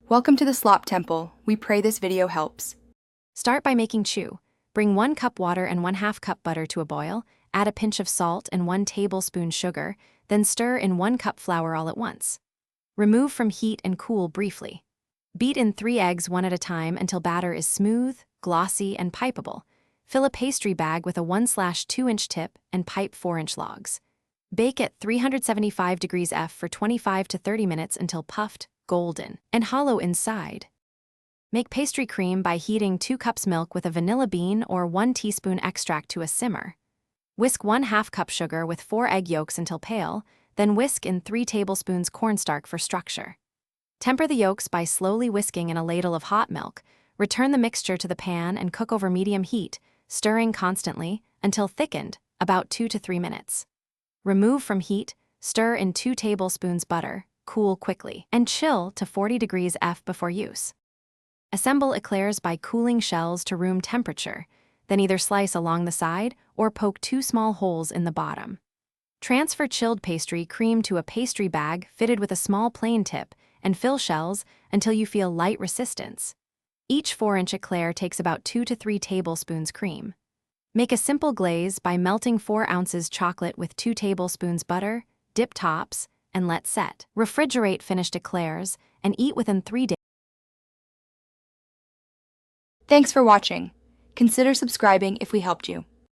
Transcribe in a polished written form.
Welcome to the Slop Temple. We pray this video helps. Start by making chew. Bring 1 cup water and 1/2 cup butter to a boil, add a pinch of salt and 1 tablespoon sugar, then stir in 1 cup flour all at once. Remove from heat and cool briefly. Beat in 3 eggs one at a time until batter is smooth, glossy, and pipeable. Fill a pastry bag with a 1/2-inch tip and pipe 4-inch logs. Bake at 375 degrees F for 25 to 30 minutes until puffed, golden, and hollow inside. Make pastry cream by heating 2 cups milk with a vanilla bean or 1 teaspoon extract to a simmer. Whisk 1/2 cup sugar with 4 egg yolks until pale, then whisk in 3 tablespoons cornstarch for structure. Temper the yolks by slowly whisking in a ladle of hot milk. Return the mixture to the pan and cook over medium heat, stirring constantly until thickened, about 2 to 3 minutes. Remove from heat, stir in 2 tablespoons butter, cool quickly, and chill to 40 degrees F before use. Assemble eclairs by cooling shells to room temperature, then either slice along the side or poke 2 small holes in the bottom. Transfer chilled pastry cream to a pastry bag fitted with a small plain tip and fill shells until you feel light resistance. Each 4-inch eclair takes about 2 to 3 tablespoons cream. Make a simple glaze by melting 4 ounces chocolate with 2 tablespoons butter, dip tops, and let set. Refrigerate finished eclairs and eat within 3 days. Thanks for watching. Consider subscribing if we helped you.